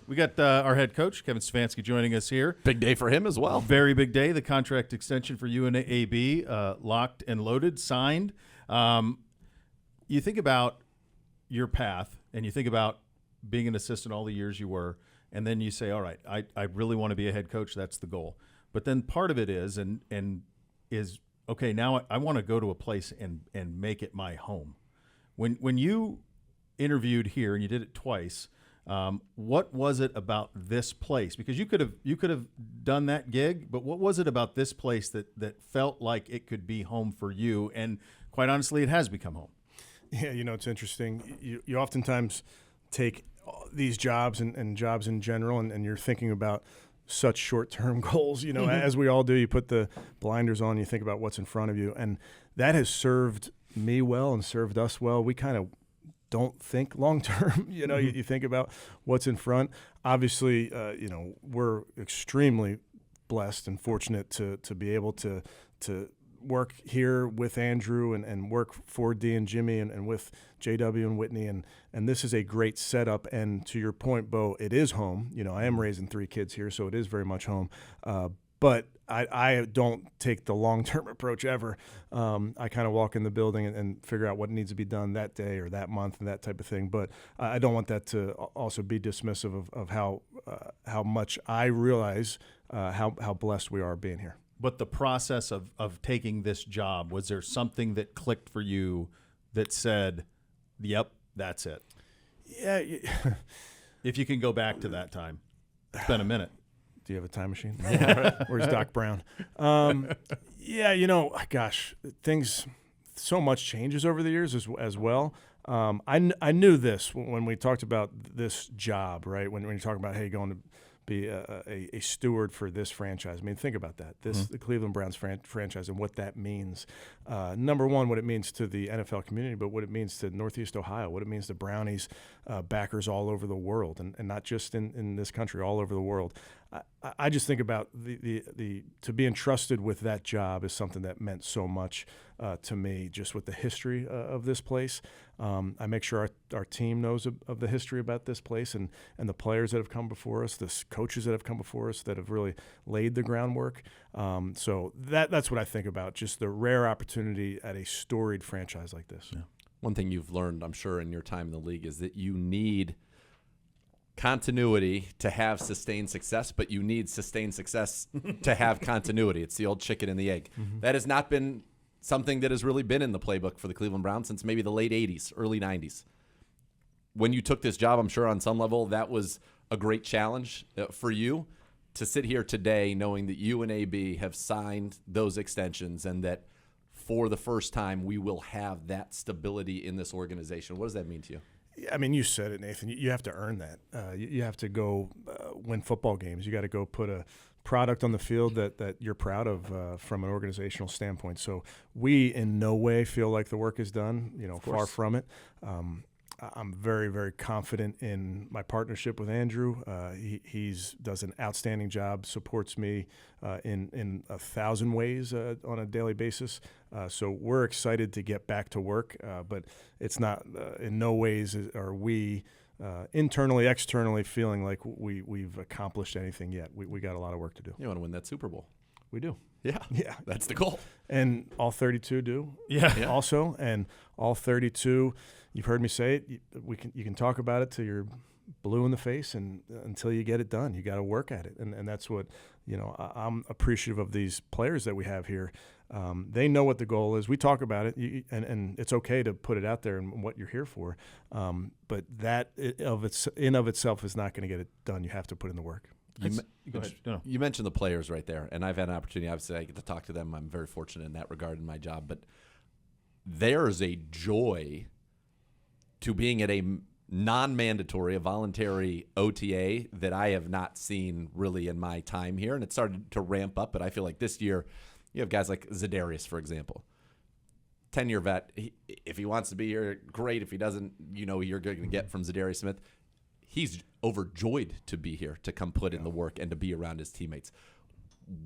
We got our head coach, Kevin Stefanski, joining us here. Big day for him as well. Very big day. The contract extension for UNAB locked and loaded, signed. You think about your path, and you think about being an assistant all the years you were, and then you say, all right, I really want to be a head coach. That's the goal. But then part of it is, okay, now I want to go to a place and make it my home. When you interviewed here, and you did it twice, what was it about this place? Because you could have done that gig, but what was it about this place that felt like it could be home for you? And quite honestly, it has become home. Yeah, it's interesting. You oftentimes take these jobs and jobs in general, and you're thinking about such short-term goals, as we all do. You put the blinders on, you think about what's in front of you, and that has served me well and served us well. We kind of don't think long-term, you think about what's in front. Obviously, we're extremely blessed and fortunate to be able to work here with Andrew and work for Dee and Jimmy and with JW and Whitney, and this is a great setup. And to your point, Beau, it is home. I am raising 3 kids here, so it is very much home. But I don't take the long-term approach ever. I kind of walk in the building and figure out what needs to be done that day or that month and that type of thing. But I don't want that to also be dismissive of how much I realize how blessed we are being here. But the process of taking this job, was there something that clicked for you that said, yep, that's it? Yeah. If you can go back to that time. It's been a minute. Do you have a time machine? Where's Doc Brown? Gosh, things, so much changes over the years as well. I knew this when we talked about this job, right? When you're talking about, hey, going to be a steward for this franchise. I mean, think about that. The Cleveland Browns franchise and what that means. Number one, what it means to the NFL community, but what it means to Northeast Ohio, what it means to Brownies backers all over the world, and not just in this country, all over the world. I just think about the to be entrusted with that job is something that meant so much to me, just with the history of this place. I make sure our team knows of the history about this place and the players that have come before us, the coaches that have come before us that have really laid the groundwork. So that's what I think about, just the rare opportunity at a storied franchise like this. Yeah. One thing you've learned, I'm sure, in your time in the league is that you need continuity to have sustained success, but you need sustained success to have continuity. It's the old chicken and the egg. Mm-hmm. That has not been something that has really been in the playbook for the Cleveland Browns since maybe the late 80s, early 90s. When you took this job, I'm sure on some level that was a great challenge for you to sit here today knowing that UNAB have signed those extensions and that for the first time we will have that stability in this organization. What does that mean to you? I mean, you said it, Nathan. You have to earn that. You have to go win football games. You got to go put a product on the field that you're proud of from an organizational standpoint. So we in no way feel like the work is done, far from it. I'm very, very confident in my partnership with Andrew. He's does an outstanding job, supports me in 1,000 ways on a daily basis. So we're excited to get back to work, but it's not in no ways are we internally, externally feeling like we've accomplished anything yet. We got a lot of work to do. You want to win that Super Bowl. We do. Yeah. That's the goal. And all 32 do. Yeah. Also, and all 32, you've heard me say it, you can talk about it till you're blue in the face, and until you get it done, you got to work at it. And that's what, I'm appreciative of ththese players that we have here. They know what the goal is. We talk about it, and it's okay to put it out there and what you're here for. But that of itself is not going to get it done. You have to put in the work. You mentioned the players right there, and I've had an opportunity. Obviously, I get to talk to them. I'm very fortunate in that regard in my job. But there is a joy to being at a non-mandatory, a voluntary OTA that I have not seen really in my time here, and it started to ramp up. But I feel like this year, you have guys like Zigera, for example, 10-year vet. If he wants to be here, great. If he doesn't, you're going to get from Zidarius Smith. He's overjoyed to be here, to come put in the work and to be around his teammates.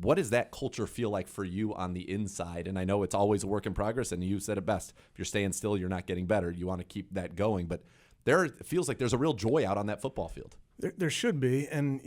What does that culture feel like for you on the inside? And I know it's always a work in progress, and you said it best. If you're staying still, you're not getting better. You want to keep that going. But it feels like there's a real joy out on that football field. There should be, and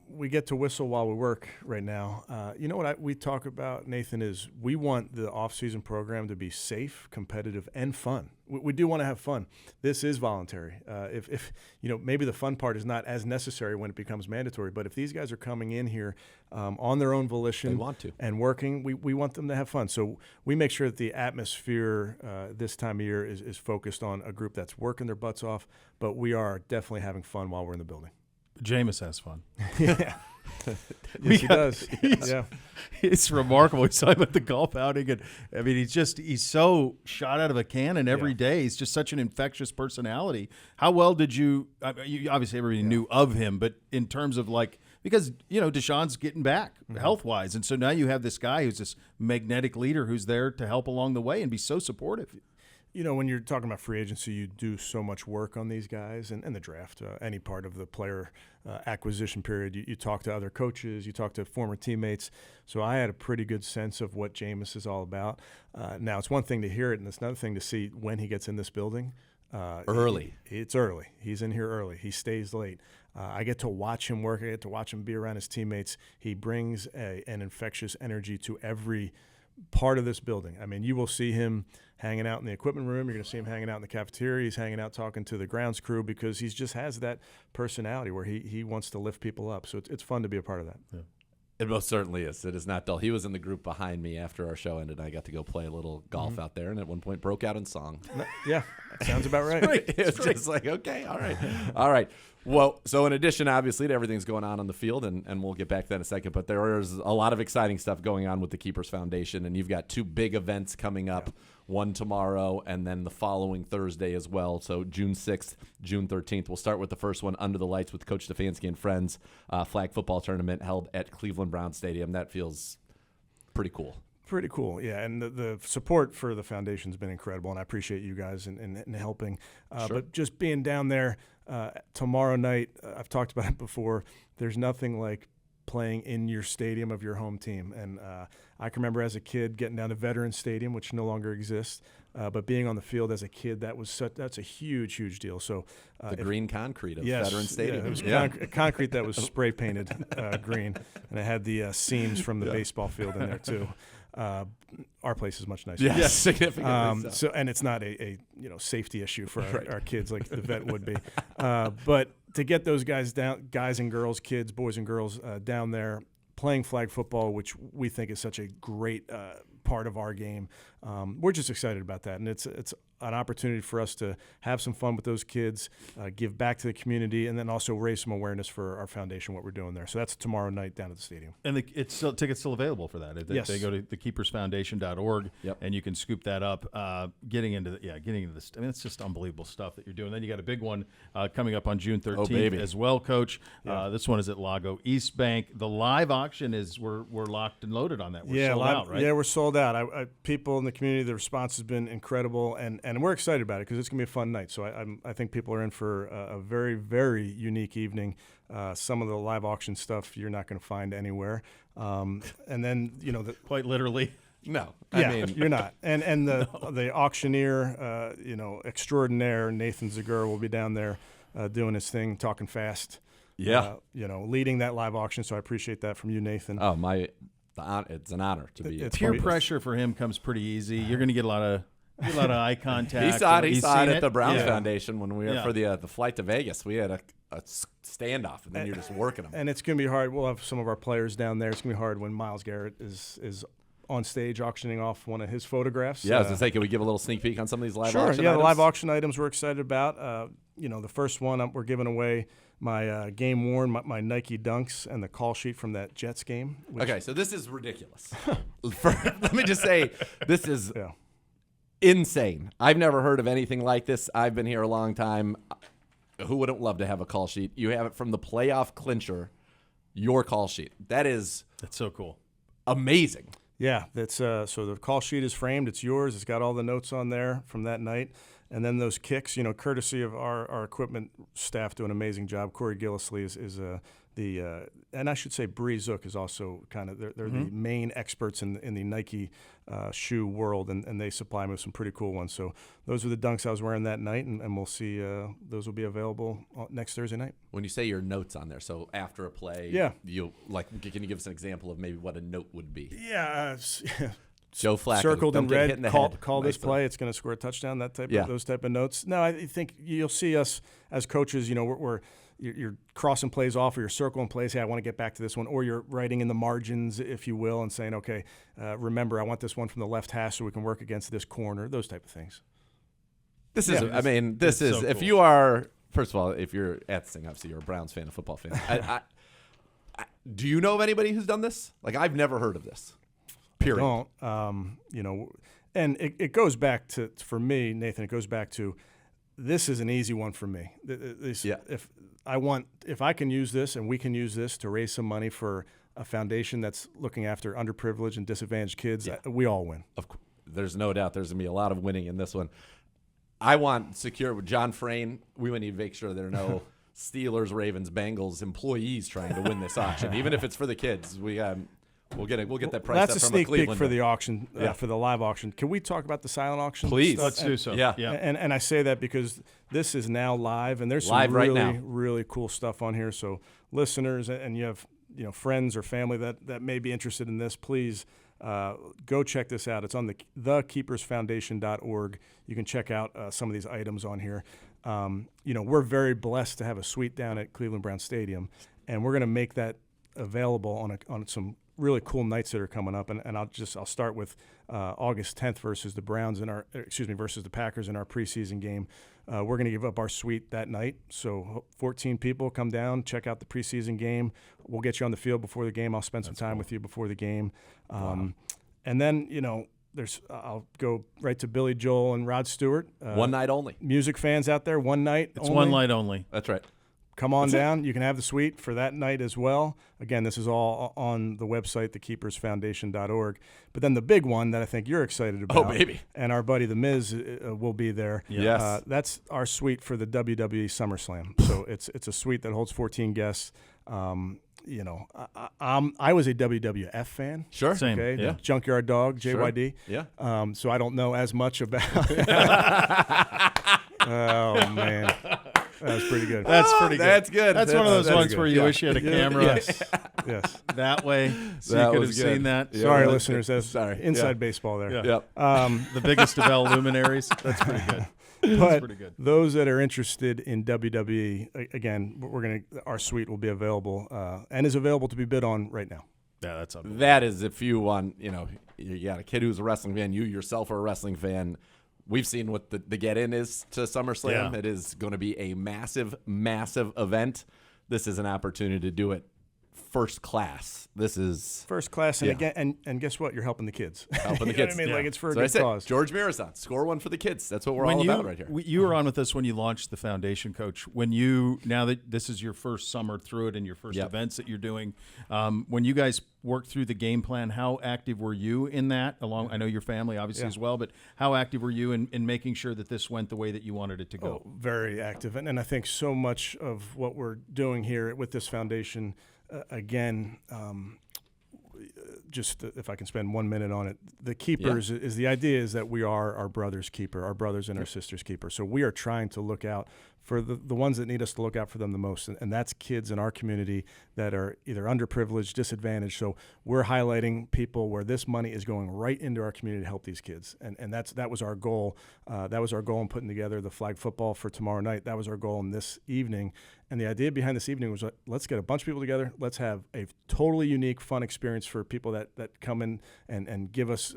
we get to whistle while we work right now. You know what we talk about, Nathan, is we want the off-season program to be safe, competitive, and fun. We do want to have fun. This is voluntary. If maybe the fun part is not as necessary when it becomes mandatory, but if these guys are coming in here on their own volition They want to. and working, we want them to have fun. So we make sure that the atmosphere this time of year is focused on a group that's working their butts off, but we are definitely having fun while we're in the building. Jameis has fun. Yeah. Yes, he does. Yeah. It's remarkable. He's talking about the golf outing. And I mean, he's so shot out of a cannon every day. He's just such an infectious personality. How well did you obviously everybody knew of him, but in terms of because, Deshaun's getting back health-wise. And so now you have this guy who's this magnetic leader who's there to help along the way and be so supportive. When you're talking about free agency, you do so much work on these guys and the draft, any part of the player acquisition period. You talk to other coaches, you talk to former teammates. So I had a pretty good sense of what Jameis is all about. Now, it's one thing to hear it, and it's another thing to see when he gets in this building. Early. It's early. He's in here early. He stays late. I get to watch him work. I get to watch him be around his teammates. He brings an infectious energy to every part of this building. I mean, you will see him hanging out in the equipment room. You're going to see him hanging out in the cafeteria. He's hanging out talking to the grounds crew because he just has that personality where he wants to lift people up. So it's fun to be a part of that. Yeah. It most certainly is. It is not dull. He was in the group behind me after our show ended. I got to go play a little golf out there, and at one point broke out in song. Yeah, that sounds about right. It's just like, okay, all right. All right. Well, so in addition, obviously, to everything's going on the field, and we'll get back to that in a second, but there is a lot of exciting stuff going on with the Keepers Foundation, and you've got two big events coming up, one tomorrow and then the following Thursday as well. So June 6th, June 13th. We'll start with the first one, Under the Lights with Coach Stefanski and friends, flag football tournament held at Cleveland Brown Stadium. That feels pretty cool. Pretty cool, yeah. And the support for the foundation's been incredible, and I appreciate you guys in helping. Sure. But just being down there tomorrow night, I've talked about it before, there's nothing like playing in your stadium of your home team. And I can remember as a kid getting down to Veterans Stadium, which no longer exists, but being on the field as a kid, that's a huge, huge deal. So the green concrete of Veterans Stadium. Yeah, it was concrete that was spray painted green, and it had the seams from the baseball field in there too. Our place is much nicer. Yes, significantly so, and it's not a safety issue for our kids like the vet would be. But to get those guys and girls, kids, boys and girls down there playing flag football, which we think is such a great part of our game, we're just excited about that, and it's an opportunity for us to have some fun with those kids, give back to the community, and then also raise some awareness for our foundation, what we're doing there. So that's tomorrow night down at the stadium. And tickets still available for that. Yes. They go to thekeepersfoundation.org, and you can scoop that up. Getting into this, I mean, it's just unbelievable stuff that you're doing. Then you got a big one coming up on June 13th as well, Coach. This one is at Lago East Bank. The live auction is we're locked and loaded on that. We're sold out, right? Yeah, we're sold out. People in the community, the response has been incredible, and we're excited about it because it's going to be a fun night. So I think people are in for a very, very unique evening. Some of the live auction stuff you're not going to find anywhere. And then, quite literally. No, I mean you're not. And the auctioneer, extraordinaire, Nathan Zigera will be down there doing his thing, talking fast. Yeah. Leading that live auction. So I appreciate that from you, Nathan. Oh, it's an honor to be. It's peer pressure for him comes pretty easy. You're going to get a lot of eye contact. He saw it at the Browns Foundation when we were for the flight to Vegas. We had a standoff, and then you're just working them. And it's going to be hard. We'll have some of our players down there. It's going to be hard when Myles Garrett is on stage auctioning off one of his photographs. Yeah, I was going to say, can we give a little sneak peek on some of these live auction items? Sure, the live auction items we're excited about. The first one, we're giving away my game worn, my Nike Dunks, and the call sheet from that Jets game. Okay, so this is ridiculous. Let me just say, this is insane. I've never heard of anything like this. I've been here a long time. Who wouldn't love to have a call sheet? You have it from the playoff clincher, your call sheet. That's so cool. Amazing. Yeah, that's so the call sheet is framed. It's yours. It's got all the notes on there from that night. And then those kicks, courtesy of our equipment staff do an amazing job. Corey Gillisley is and I should say Bree Zook is also kind of, they're the main experts in the Nike shoe world, and they supply me with some pretty cool ones. So those were the dunks I was wearing that night, and we'll see, those will be available next Thursday night. When you say your notes on there, so after a play, can you give us an example of maybe what a note would be? Yeah. Joe Flacco, circled in red, call this Nicely. play, it's going to score a touchdown, those type of notes. No, I think you'll see us as coaches, you're crossing plays off, or you're circling plays. Hey, I want to get back to this one. Or you're writing in the margins, if you will, and saying, okay, remember, I want this one from the left hash so we can work against this corner, those type of things. This is, so if cool. you are, first of all, if you're at this thing, obviously you're a Browns fan, a football fan. Do you know of anybody who's done this? Like, I've never heard of this. Period. And it goes back to, for me, Nathan, it goes back to, this is an easy one for me. If I can use this and we can use this to raise some money for a foundation that's looking after underprivileged and disadvantaged kids, we all win. Of course, there's no doubt there's going to be a lot of winning in this one. I want secure with John Frayne. We would need to make sure there are no Steelers, Ravens, Bengals employees trying to win this auction, even if it's for the kids. We'll get that price. That's up a from sneak Cleveland peek for the auction, for the live auction. Can we talk about the silent auction? Please. stuff? Let's do so. Yeah. And I say that because this is now live, and there's some Live right really, now. really cool stuff on here. So listeners, and you have friends or family that may be interested in this, please go check this out. It's on thekeepersfoundation.org. You can check out some of these items on here. We're very blessed to have a suite down at Cleveland Browns Stadium, and we're going to make that available on some really cool nights that are coming up, and I'll start with August 10th versus the Packers in our preseason game. We're going to give up our suite that night, so 14 people come down, check out the preseason game. We'll get you on the field before the game. I'll spend some time with you before the game, and then I'll go right to Billy Joel and Rod Stewart. One night only. Music fans out there, one night. It's only. one night only. That's right. Come on down. You can have the suite for that night as well. Again, this is all on the website, thekeepersfoundation.org. But then the big one that I think you're excited about. Oh, baby. And our buddy The Miz will be there. Yes. That's our suite for the WWE SummerSlam. So it's a suite that holds 14 guests. I was a WWF fan. Sure. Same. Okay. Yeah. Junkyard Dog, JYD. Yeah. So I don't know as much about. Oh man. That was pretty good. That's pretty good. That's good. That's one of those That's ones good. where you wish you had a camera Yes. Yes. that way so That you could was have good. seen that. Yeah. Sorry, that's listeners. good. That's Sorry. inside baseball there. Yeah. Yep. The biggest of all luminaries. That's pretty good. That's But pretty good. those that are interested in WWE, again, our suite will be available and is available to be bid on right now. Yeah, that's unbelievable. That is, if you want, you got a kid who's a wrestling fan, you yourself are a wrestling fan. We've seen what the get-in is to SummerSlam. Yeah. It is going to be a massive, massive event. This is an opportunity to do it first class. This is First class, and Yeah. again, and guess what? You're helping the kids. helping the You know kids. what I mean? Yeah. Like it's for a So I good said, cause. George Mirazon, score one for the kids. That's what we're all about right here. You were on with us when you launched the foundation, Coach. Now that this is your first summer through it and your first Yep. events that you're doing, when you guys worked through the game plan, how active were you in that? I know your family obviously as well, but how active were you in making sure that this went the way that you wanted it to go? Very active, and I think so much of what we're doing here with this foundation, just if I can spend 1 minute on it, the keepers is the idea is that we are our brother's keeper, our brothers and our sisters' keeper. So we are trying to look out for the ones that need us to look out for them the most, and that's kids in our community that are either underprivileged, disadvantaged. So we're highlighting people where this money is going right into our community to help these kids, and that was our goal. That was our goal in putting together the flag football for tomorrow night. That was our goal in this evening. And the idea behind this evening was let's get a bunch of people together. Let's have a totally unique, fun experience for people that come in and give us,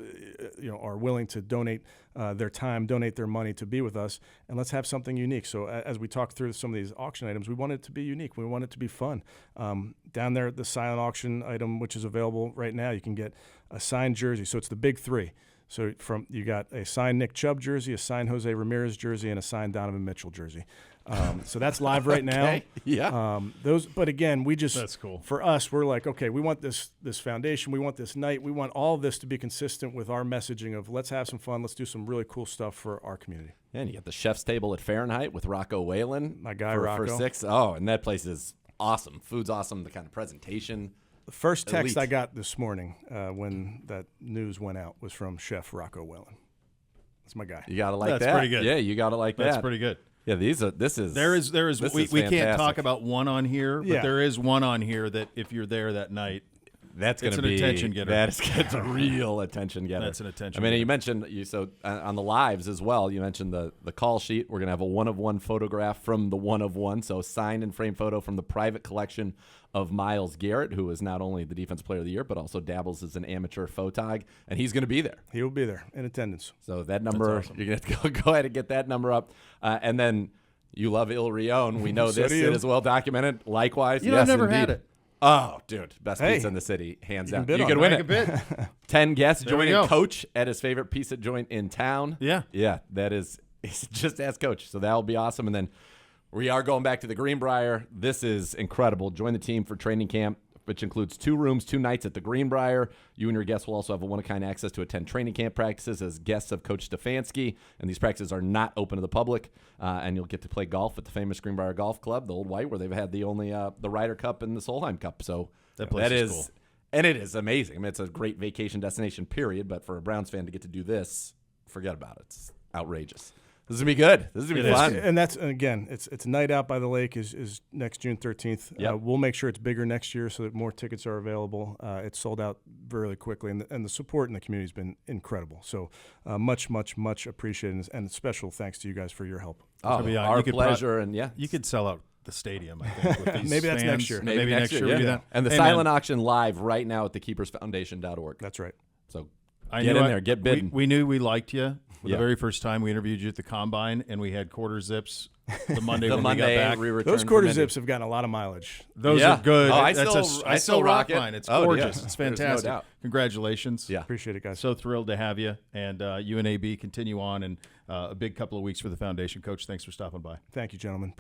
are willing to donate their time, donate their money to be with us. And let's have something unique. So as we talk through some of these auction items, we want it to be unique. We want it to be fun. Down there, the silent auction item, which is available right now, you can get a signed jersey. So it's the big three. So you got a signed Nick Chubb jersey, a signed Jose Ramirez jersey, and a signed Donovan Mitchell jersey. So that's live right now. Okay. Yeah. But again, That's cool. For us, we're like, okay, we want this foundation, we want this night, we want all of this to be consistent with our messaging of let's have some fun, let's do some really cool stuff for our community. Yeah, and you got the chef's table at Fahrenheit with Rocco Whalen. My guy, for Rocco. 6. Oh, and that place is awesome. Food's awesome. The kind of presentation. The first text Elite. I got this morning when that news went out was from Chef Rocco Whalen. That's my guy. You gotta like That's that. pretty good. Yeah, you gotta like that. That's pretty good. Yeah, there is. We can't talk about one on here, but Yeah. there is one on here that if you're there that night, That's going It's to an be attention getter. That's a real attention getter. That's an attention I mean, getter. you mentioned on the lives as well. You mentioned the call sheet. We're going to have a 1-of-1 photograph from the 1-of-1, so signed and framed photo from the private collection of Myles Garrett, who is not only the Defensive Player of the Year but also dabbles as an amateur photog, and he's going to be there. He will be there in attendance. So that number, awesome. you're going to have to go ahead and get that number up, and then. You love Il Rione. We know So this. do you. It is well documented. Likewise, You know, yes, I've never indeed. had it. Oh, dude, best Hey, pizza in the city, hands you can down. bid You on could it. win Make it. a bid. 10 guests There we joining go. Coach at his favorite pizza joint in town. Yeah. Yeah, that is just ask Coach. So that'll be awesome. And then we are going back to the Greenbrier. This is incredible. Join the team for training camp, which includes 2 rooms, 2 nights at the Greenbrier. You and your guests will also have a one-of-kind access to attend training camp practices as guests of Coach Stefanski. And these practices are not open to the public. And you'll get to play golf at the famous Greenbrier Golf Club, the Old White, where they've had the only the Ryder Cup and the Solheim Cup. So That place is cool. And it is amazing. I mean, it's a great vacation destination, period. But for a Browns fan to get to do this, forget about it. It's outrageous. This is going to be good. This is going to be It is. fun. And that's, again, it's Night Out by the Lake is next June 13th. Yep. We'll make sure it's bigger next year so that more tickets are available. It's sold out really quickly, and the support in the community has been incredible. So much, much, much appreciated, and special thanks to you guys for your help. Oh, be, our you could pleasure. And yeah, You could sell out the stadium, I think. With these Maybe that's fans. next year. Maybe next year we yeah. do that. And the Hey, silent man, auction live right now at thekeepersfoundation.org. That's right. So I get knew in I- there, get bidding. We knew we liked you. Yeah. The very first time we interviewed you at the Combine, and we had quarter zips the Monday the when Monday we got back. we returned Those from quarter Indy. zips have gotten a lot of mileage. Those Yeah. are good. Oh, I I still rock rock it. mine. It's Oh, yeah. gorgeous. It's There's no fantastic. doubt. Congratulations. Yeah. Appreciate it, guys. So thrilled to have you. And UNAB continue on, and a big couple of weeks for the foundation. Coach, thanks for stopping by. Thank you, gentlemen.